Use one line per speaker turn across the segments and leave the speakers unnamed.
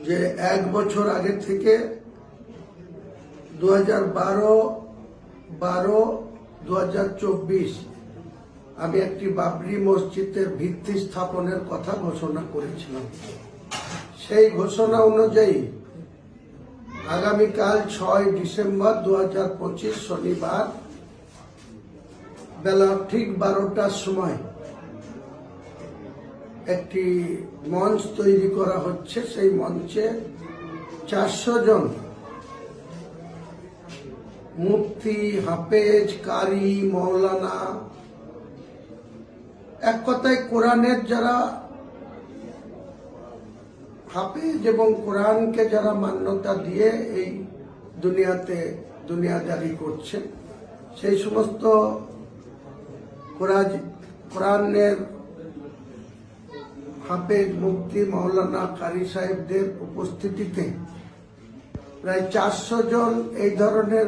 যে 1 বছর আগে থেকে 2012-2024 আমি একটি বাবরি মসজিদের ভিত্তি স্থাপনের কথা ঘোষণা করেছিলাম। সেই ঘোষণা অনুযায়ী আগামীকাল 6 ডিসেম্বর 2025 শনিবার বেলা ঠিক 12টার সময় একটি মঞ্চ তৈরি করা হচ্ছে। সেই মঞ্চে 400 জন মুফতি, হাফেজ, কারি, মৌলানা, এক কথায় কোরআনের যারা হাফেজ এবং কোরআনকে যারা মান্যতা দিয়ে এই দুনিয়াতে দুনিয়াদারি করছে, সেই সমস্ত কোরআনের হাফেজ, মুফতি, মৌলানা, কারি সাহেবদের উপস্থিতিতে প্রায় 400 জন এই ধরনের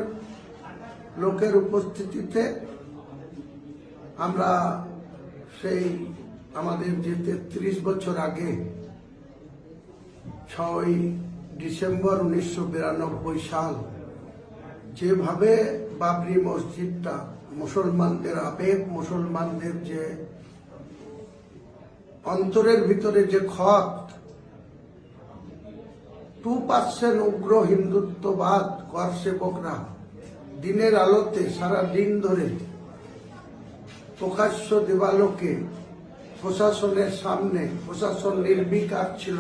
লোকের উপস্থিতিতে আমরা সেই আমাদের যে 33 বছর আগে 6 ডিসেম্বর 1992 সাল যেভাবে বাবরি মসজিদটা মুসলমানদের আবেগ, মুসলমানদের যে অন্তরের ভিতরে যে ক্ষত, 2% উগ্র হিন্দুত্ববাদ করসেবকরা দিনের আলোতে সারা দিন ধরে প্রকাশ্য দেবালোকে প্রশাসনের সামনে প্রশাসন নির্বিকার ছিল।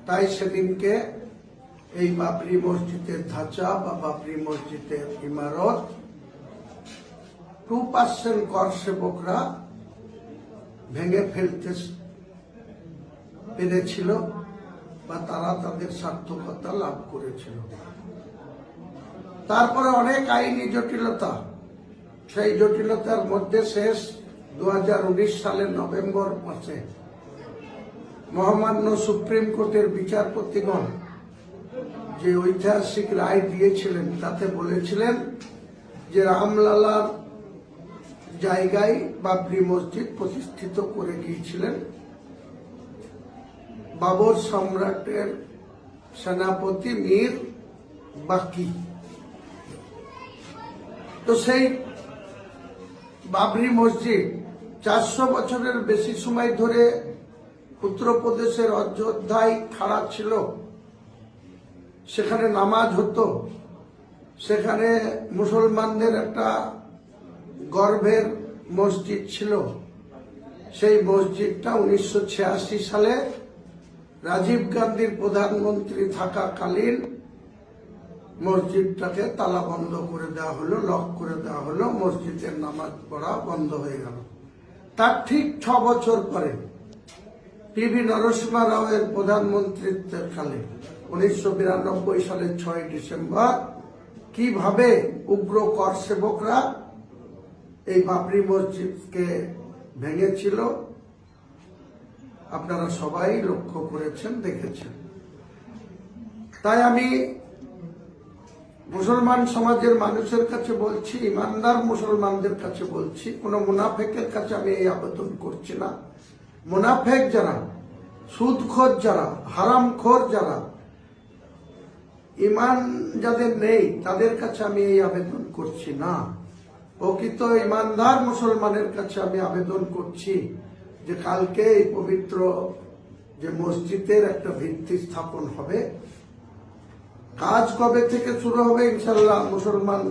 তাই সেদিনকে এই বাবরি মসজিদের ধাঁচা বা বাবরি মসজিদের ইমারত 2% করসেবকরা ভেঙে ফেলতে পেরেছিল বা তারা তাদের সার্থকতা লাভ করেছিল। তারপরে অনেক আইনি জটিলতা, সেই জটিলতার মধ্যে শেষ 2019 সালের নভেম্বর মাসে মহামান্য সুপ্রিম কোর্টের বিচারপতিগণ যে ঐতিহাসিক রায় দিয়েছিলেন তাতে বলেছিলেন যে রামলালার জায়গায় বাবরি মসজিদ প্রতিষ্ঠিত করে গিয়েছিলেন বাবর সম্রাটের সেনাপতি মীর বাকি। তো সেই বাবরি মসজিদ 400 বছরের বেশি সময় ধরে উত্তরপ্রদেশের অযোধ্যায় খাড়া ছিল। সেখানে নামাজ হতো, সেখানে মুসলমানদের একটা গর্বের মসজিদ ছিল। সেই মসজিদটা 1986 সালে রাজীব গান্ধীর প্রধানমন্ত্রী থাকাকালীন মসজিদটাকে তালা বন্ধ করে দেওয়া হলো, লক করে দেওয়া হলো, মসজিদের নামাজ পড়া বন্ধ হয়ে গেল। তার ঠিক 6 বছর পরে পিভি নরসিংহ রাওয়ের প্রধানমন্ত্রীত্বের কালে 1992 সালের 6 ডিসেম্বর কিভাবে উগ্র করসেবকরা এই বাবরি মসজিদকে ভেঙেছিল আপনারা সবাই লক্ষ্য করেছেন, দেখেছেন। তাই আমি মুসলমান সমাজের মানুষের কাছে বলছি, ইমানদার মুসলমানদের কাছে বলছি, কোন মুনাফেকের কাছে আমি এই আবেদন করছি না। মুনাফেক যারা, সুদখোর যারা, হারামখোর যারা, ইমান যাদের নেই তাদের কাছে আমি এই আবেদন করছি না। প্রকৃত ইমানদার মুসলমানের কাছে আমি আবেদন করছি যে কালকে এই পবিত্র যে মসজিদের একটা ভিত্তি স্থাপন হবে, কাজ কবে থেকে শুরু হবে ইনশাল্লাহ মুসলমান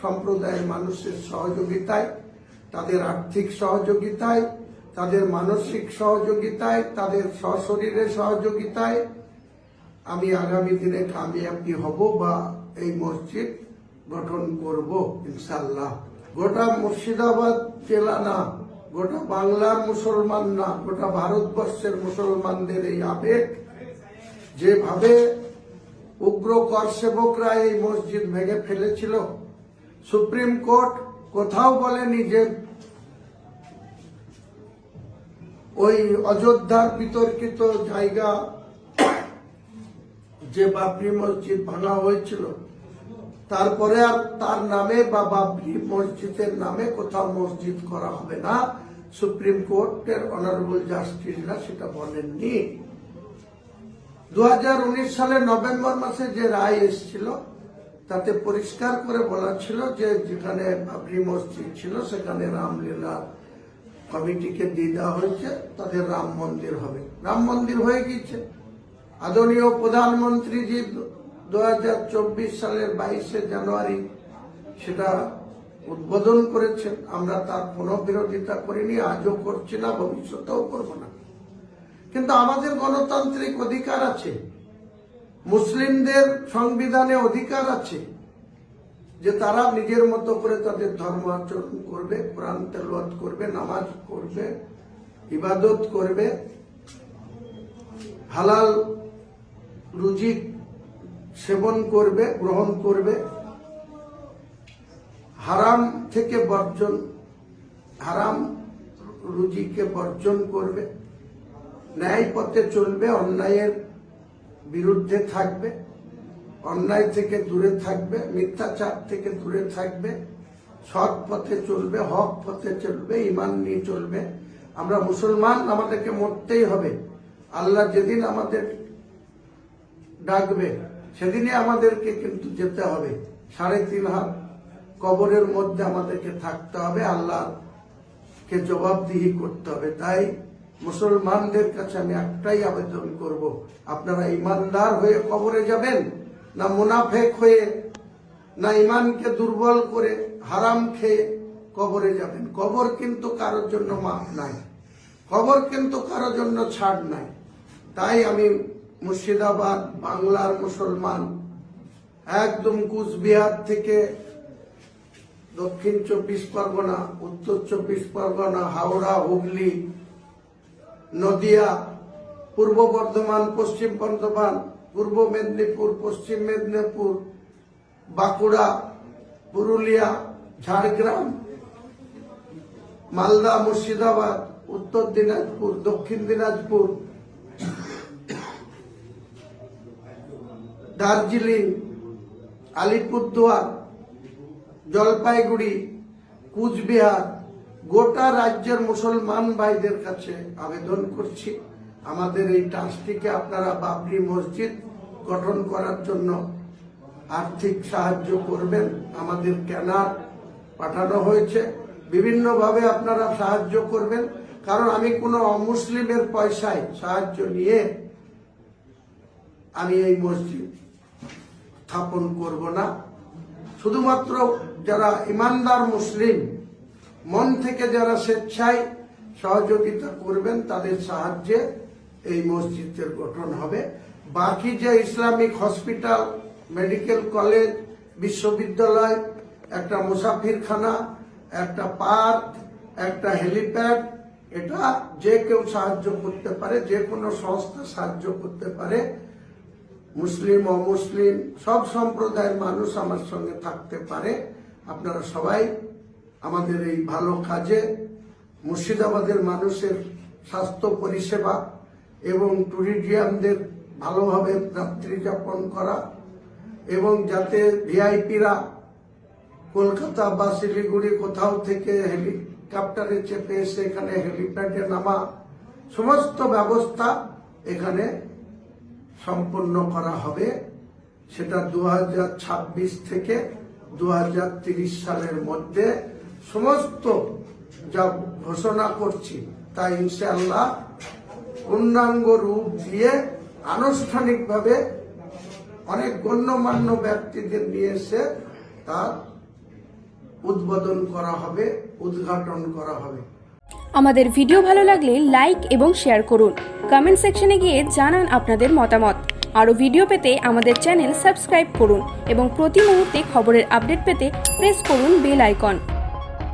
সম্প্রদায়ের মানুষের সহযোগিতায়, তাদের আর্থিক সহযোগিতায়, তাদের মানসিক সহযোগিতায়, তাদের সশরীরের সহযোগিতায় আমি আগামী দিনে কামিয়াবি হব বা এই মসজিদ গঠন করব ইনশাল্লাহ। গোটা মুর্শিদাবাদ জেলা না, গোটা বাংলার মুসলমান না, গোটা ভারতবর্ষের মুসলমানদের এই আবেগ, যেভাবে উগ্র করসেবকরা এই মসজিদ ভেঙে ফেলেছিল, সুপ্রিম কোর্ট কোথাও বলেনি যে ওই অযোধ্যার বিতর্কিত জায়গা যে বাবরি মসজিদ ভাঙা হয়েছিল তারপরে আর তার নামে বা বাবরি মসজিদের নামে কোথাও মসজিদ করা হবে না। সুপ্রিম কোর্টের অনারেবল জাস্টিসরা সেটা বলেননি। 2019 সালের নভেম্বর মাসে যে রায় এসেছিল তাতে পরিষ্কার করে বলা ছিল যে যেখানে বাবরি মসজিদ ছিল সেখানে রামলীলা কমিটিকে দিয়ে দেওয়া হয়েছে, তাদের রাম মন্দির হবে। রাম মন্দির হয়ে গিয়েছে। আদরণীয় প্রধানমন্ত্রীজি 2024 সালের 22শে জানুয়ারি সেটা উদ্বোধন করেছেন। আমরা তার কোনো বিরোধিতা করিনি, আজও করছি না, ভবিষ্যতেও করব না। কিন্তু আমাদের গণতান্ত্রিক অধিকার আছে, মুসলিমদের সংবিধানে অধিকার আছে যে তারা নিজের মতো করে তাদের ধর্ম আচরণ করবে, কোরআন তেলাওয়াত করবে, নামাজ করবে, ইবাদত করবে, হালাল রুজি সেবন করবে, গ্রহণ করবে, হারাম থেকে বর্জন, হারাম রুজিকে বর্জন করবে, ন্যায় পথে চলবে, অন্যায়ের বিরুদ্ধে থাকবে, অন্যায় থেকে দূরে থাকবে, মিথ্যাচার থেকে দূরে থাকবে, সৎ পথে চলবে, হক পথে চলবে, ঈমান নিয়ে চলবে। আমরা মুসলমান, আমাদেরকে মরতেই হবে। আল্লাহ যেদিন আমাদের ডাকবে সেদিনই আমাদেরকে কিন্তু যেতে হবে। 3.5 হাত কবরের মধ্যে আমাদেরকে থাকতে হবে, আল্লাহকে জবাবদিহি করতে হবে। তাই মুসলমানদের কাছে আমি একটাই আবেদন করব, আপনারা ইমানদার হয়ে কবরে যাবেন না মুনাফেক হয়ে, না ইমানকে দুর্বল করে হারাম খেয়ে কবরে যাবেন? কবর কিন্তু কারোর জন্য মাফ নাই, কবর কিন্তু কারোর জন্য ছাড় নাই। তাই আমি মুর্শিদাবাদ বাংলার মুসলমান, একদম কুচবিহার থেকে দক্ষিণ 24 পরগনা, উত্তর 24 পরগনা, হাওড়া, হুগলি, নদিয়া, পূর্ব বর্ধমান, পশ্চিম বর্ধমান, পূর্ব মেদিনীপুর, পশ্চিম মেদিনীপুর, বাঁকুড়া, পুরুলিয়া, ঝাড়গ্রাম, মালদা, মুর্শিদাবাদ, উত্তর দিনাজপুর, দক্ষিণ দিনাজপুর, দার্জিলিং, আলিপুরদুয়ার, জলপাইগুড়ি, কুচবিহার, গোটা রাজ্যের মুসলমান ভাইদের কাছে আবেদন করছি, আমাদের এই ট্রাস্টিকে আপনারা বাবরি মসজিদ গঠন করার জন্য আর্থিক সাহায্য করবেন। আমাদের ক্যানার পাঠানো হয়েছে, বিভিন্নভাবে আপনারা সাহায্য করবেন। কারণ আমি কোনো অমুসলিমের পয়সায় সাহায্য নিয়ে আমি এই মসজিদ স্থাপন করব না। শুধুমাত্র যারা ইমানদার মুসলিম, মন থেকে যারা স্বেচ্ছায় সহযোগিতা করবেন তাদের সাহায্যে এই মসজিদের গঠন হবে। বাকি যে ইসলামিক হসপিটাল, মেডিকেল কলেজ, বিশ্ববিদ্যালয়, একটা মুসাফিরখানা, একটা পার্ক, একটা হেলিপ্যাড, এটা যে কেউ সাহায্য করতে পারে, যে কোনো সংস্থা সাহায্য করতে পারে। মুসলিম অমুসলিম সব সম্প্রদায়ের মানুষ আমার সঙ্গে থাকতে পারে। আপনারা সবাই আমাদের এই ভালো কাজে, মুর্শিদাবাদের মানুষের স্বাস্থ্য পরিষেবা এবং ট্যুরিজমদের ভালোভাবে রাত্রি যাপন করা, এবং যাতে ভিআইপিরা কলকাতা বা শিলিগুড়ি কোথাও থেকে হেলিকপ্টারে চেপে এসে এখানে হেলিপ্যাডে নামা, সমস্ত ব্যবস্থা এখানে সম্পন্ন করা হবে। সেটা 2026 থেকে 2030 সালের মধ্যে সমস্ত যা ঘোষণা করছি তা ইনশাআল্লাহ পূর্ণাঙ্গ রূপ দিয়ে আনুষ্ঠানিকভাবে অনেক গণ্যমান্য ব্যক্তিদের নিয়ে এসে তার উদ্বোধন করা হবে, উদ্ঘাটন করা হবে।
আমাদের ভিডিও ভালো লাগলে লাইক এবং শেয়ার করুন। কমেন্ট সেকশনে গিয়ে জানান আপনাদের মতামত। আরও ভিডিও পেতে আমাদের চ্যানেল সাবস্ক্রাইব করুন এবং প্রতি মুহূর্তে খবরের আপডেট পেতে প্রেস করুন বেল আইকন।